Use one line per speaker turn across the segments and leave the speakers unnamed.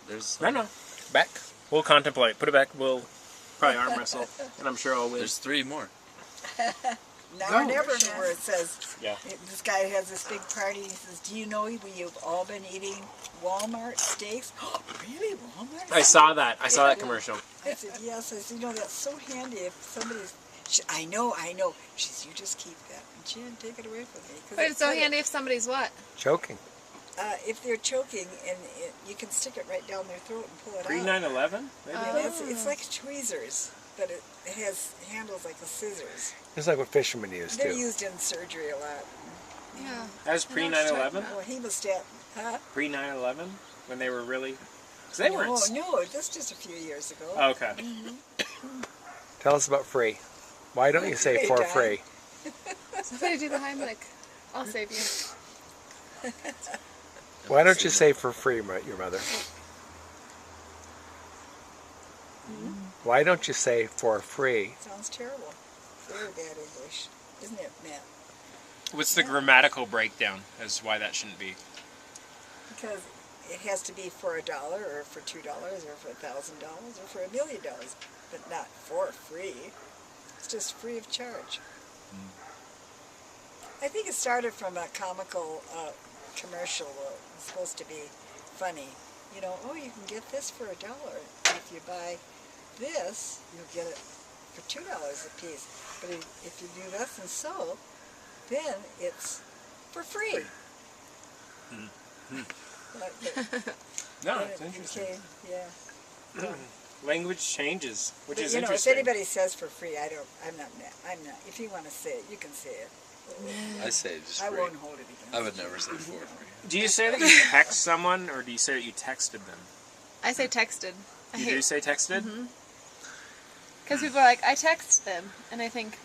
There's...
No. Back. We'll contemplate. Put it back. We'll probably arm wrestle. And I'm sure I'll win.
There's 3 more.
Now or never, where it says,
yeah.
This guy has this big party. He says, do you know we've all been eating Walmart steaks? Oh, really, Walmart?
I saw that. I saw that commercial.
I said, yes. I said, that's so handy if somebody's... I know. She says, you just keep that. And she didn't take it away from me.
But it's so handy if somebody's what?
Choking.
If they're choking, and you can stick it right down their throat and pull it
Pre
out.
9/11?
It's like tweezers, but it has handles like the scissors.
It's like what fishermen use,
They're
too.
used in surgery a lot.
Yeah.
That was pre 9/11?
Well, hemostat, huh?
Pre 9/11? When they were really... Because they weren't...
No, that's just a few years ago.
Oh, okay.
Tell us about free. Why don't you say for free?
Somebody do the Heimlich. I'll save you.
Why don't you say for free, your mother? Why don't you say for free?
Sounds terrible. Very bad English. Isn't it, Matt?
What's the grammatical breakdown as to why that shouldn't be?
Because it has to be for $1 or for $2 or for $1,000 or for $1 million, but not for free. It's just free of charge. I think it started from a comical commercial. It's supposed to be funny. You can get this for $1. If you buy this, you'll get it for $2 a piece. But if you do this and so, then it's for free.
No, it's interesting.
Okay, yeah.
Language changes, which is
If
interesting.
anybody says for free, I'm not. If you want to say it, you can say it.
I say just free.
I won't hold it against
I would never say for free.
Do you say that you text someone, or do you say that you texted them?
I say texted.
You do say texted?
Because people are like, I text them. And I think,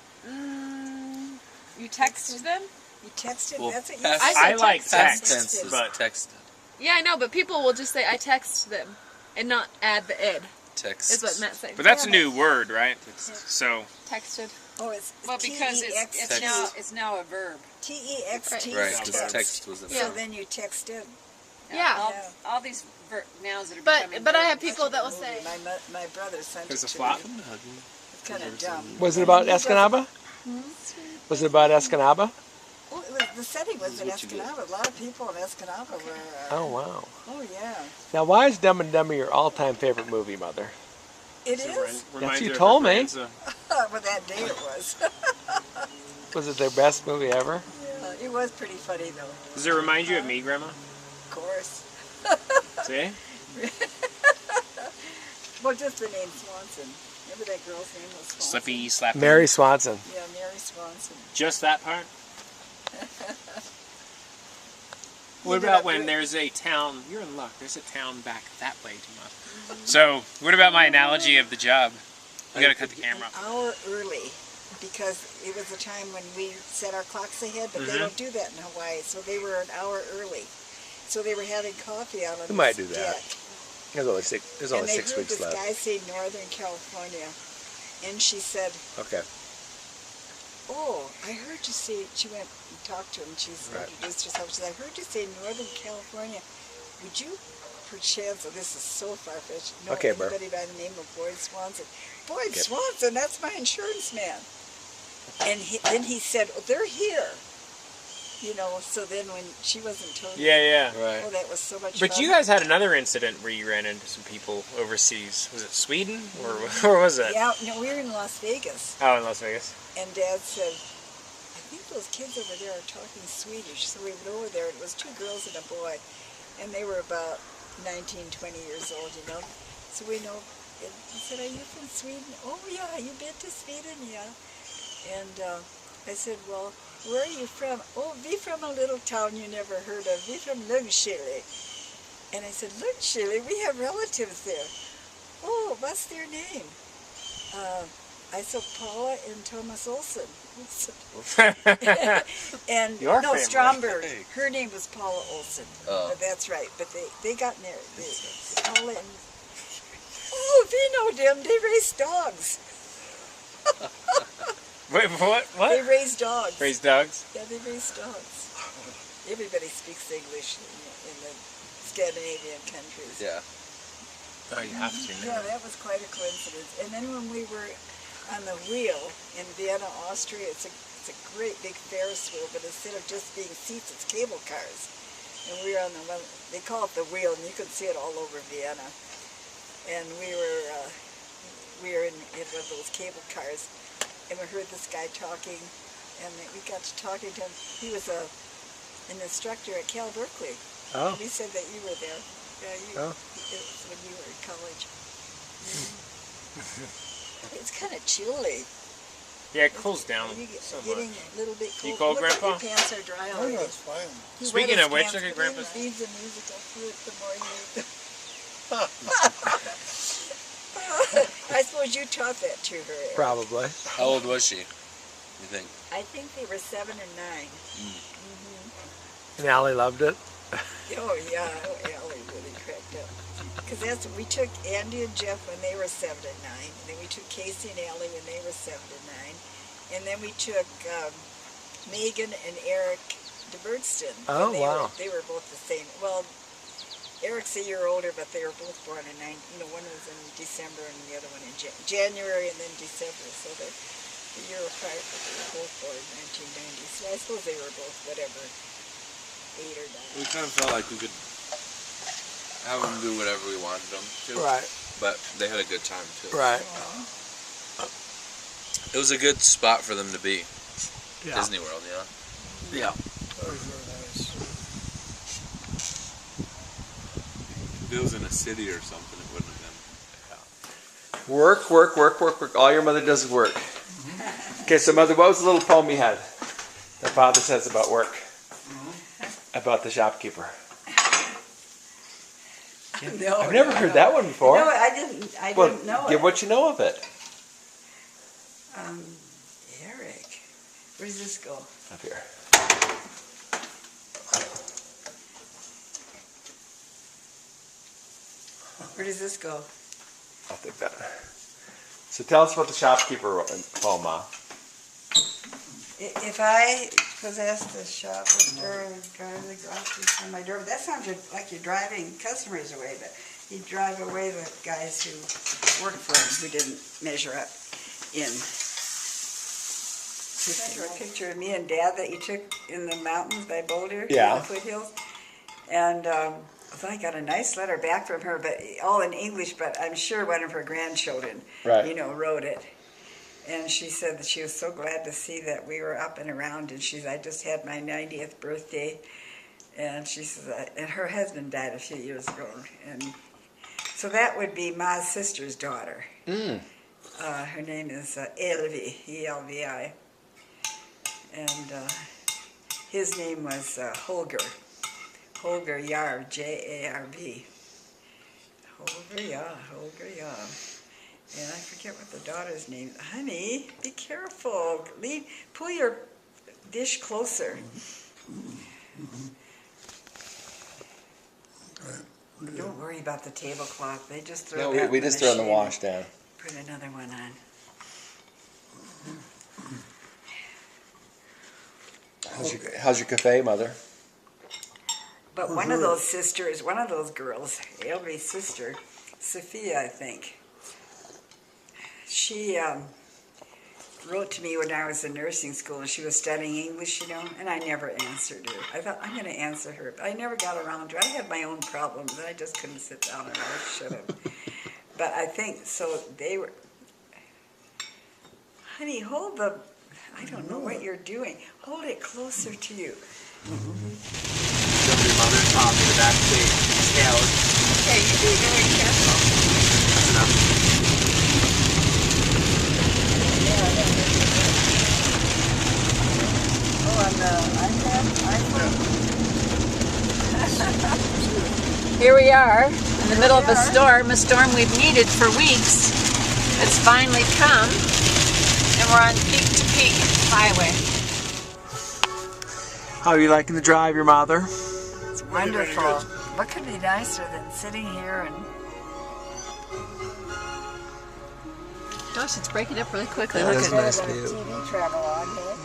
you text them?
You texted?
Well,
That's what you
past-
say.
I like
Past
text,
tense is
but...
texted.
Yeah, I know, but people will just say, I text them. And not add the ed.
Text.
Is what Matt said.
But that's a new word, right? So...
Texted.
Oh, it's
Well, because it's now a verb.
T-E-X-T.
Right, because text was a
So
verb.
then you texted.
Yeah.
All these nouns that are becoming
But I have
verbs.
people that will say,
My brother sent it
There's a
to
flop.
me. It's kind of dumb.
Was it about Escanaba? Was it about Escanaba?
Oh, the setting was in Escanaba. A lot of people in Escanaba were...
Oh, wow.
Oh, yeah.
Now, why is Dumb and Dumber your all-time favorite movie, Mother?
It is?
Yes, you told me.
Well, that day it was.
Was it their best movie ever?
Yeah, it was pretty funny, though.
Does it remind you of me, Grandma?
Of course.
See?
Well, just the name Swanson. Remember that girl's name was Swanson?
Slippy, slappy.
Mary Swanson.
Yeah, Mary Swanson.
Just that part? What about when there's a town, you're in luck, there's a town back that way, Tomas. So, what about my analogy of the job? You gotta cut the camera off.
An hour early, because it was a time when we set our clocks ahead, but they don't do that in Hawaii, so they were an hour early. So they were having coffee out on
We might
this
do that.
deck.
There's only 6 weeks
And they heard this
left.
guy say Northern California, and she said,
Okay.
oh, I heard you say, she went and talked to him, she's introduced herself, she said, I heard you say Northern California. Would you, perchance, oh, this is so far-fetched, know anybody by the name of Boyd Swanson? Boyd Swanson, that's my insurance man. And then he said, oh, they're here. So then when she wasn't told,
Yeah.
Right.
oh, that was so much
But
fun.
you guys had another incident where you ran into some people overseas. Was it Sweden? Or where was it?
Yeah, no, we were in Las Vegas.
Oh, in Las Vegas.
And Dad said, I think those kids over there are talking Swedish. So we went over there, and it was 2 girls and a boy. And they were about 19, 20 years old, So we know, and he said, are you from Sweden? Oh, yeah, you been to Sweden? Yeah. And I said, well, where are you from? Oh, we from a little town you never heard of. We from Ljungskile. And I said, Ljungskile? We have relatives there. Oh, what's their name? I said Paula and Thomas Olsen. And
Your
no,
family.
Stromberg.
Hey.
Her name was Paula Olsen.
Oh.
That's right. But they got married. Paula and oh, we know them. They raise dogs.
Wait, what?
They raise dogs.
Raise dogs?
Yeah, they raise dogs. everybody speaks English in the Scandinavian countries.
Yeah.
Oh, you have to
Yeah,
now.
that was quite a coincidence. And then when we were on the wheel in Vienna, Austria, it's a great big Ferris wheel, but instead of just being seats, it's cable cars. And we were on the one, they call it the wheel, and you could see it all over Vienna. And we were in one of those cable cars, and we heard this guy talking, and we got to talking to him. He was an instructor at Cal Berkeley.
Oh.
He said that you were there. Yeah,
Oh.
it was when you were in college. It's kind of chilly.
Yeah, it cools down
Are you
so
getting
much.
a little bit cold?
You cold,
Look,
Grandpa?
Your pants are dry
Oh,
already.
no, it's fine.
He
Speaking
wet his
of which,
pants,
look at
but
Grandpa's-
he needs a musical fruit the more you eat them. I suppose you taught that to her, Eric.
Probably.
How old was she, you think?
I think they were 7 and 9.
And Allie loved it.
Oh yeah, Allie really cracked up. Because we took Andy and Jeff when they were 7 and 9. And then we took Casey and Allie when they were 7 and 9. And then we took Megan and Eric DeBergston.
Oh,
And
wow.
They were both the same. Well, Eric's a year older, but they were both born in one was in December and the other one in January and then December. So they're a year apart, but they were both born in 1990. So I suppose they were both whatever, 8 or 9.
We kind of felt like we could have them do whatever we wanted them to.
Right.
But they had a good time too.
Right.
It was a good spot for them to be.
Yeah.
Disney World, you know?
Yeah.
That was very nice.
If it was in a city or something, it wouldn't have been.
Work, work, work, work, work. All your mother does is work. Okay, so Mother, what was the little poem you had that Father says about work? About the shopkeeper.
No,
I've never heard that one before.
No, I didn't. I
Well,
didn't know
give
it.
what you know of it.
Eric, where does this go?
Up here.
Where does this go?
I'll take that. So tell us about the shopkeeper poem, Ma.
If I possessed a shoplifter and drive the groceries from my door, that sounds like you're driving customers away, but he'd drive away the guys who worked for him who didn't measure up in. Remember a picture of me and Dad that you took in the mountains by Boulder?
Yeah.
In the foothills? And so I got a nice letter back from her, but all in English, but I'm sure one of her grandchildren,
Right.
wrote it. And she said that she was so glad to see that we were up and around, and I just had my 90th birthday, and she says, and her husband died a few years ago, and so that would be Ma's sister's daughter. Her name is Elvi, E-L-V-I, and his name was Holger Jarv, J-A-R-V. Holger Jarv. And I forget what the daughter's name. Honey, be careful. Pull your dish closer. Don't worry about the tablecloth. They just throw that in the machine.
down.
Put another one on.
How's your cafe, Mother?
But one of those sisters, one of those girls, Elvi's sister, Sophia, I think, she wrote to me when I was in nursing school and she was studying English, and I never answered her. I thought, I'm going to answer her, but I never got around to it. I had my own problems and I just couldn't sit down and I should have. But I think, so they were, honey, hold the, I don't know what you're doing. Hold it closer to you.
Your mother taught me the backstage.
Okay, you be very careful.
That's enough.
Oh, on the iPad?
Here we are in the middle of a storm we've needed for weeks. It's finally come, and we're on peak to peak highway.
How are you liking the drive, your mother?
It's wonderful. What could be nicer than sitting here and...
Gosh, it's breaking up really quickly.
That
Look
is
at
nice
Instead of
view.
a TV travel on here.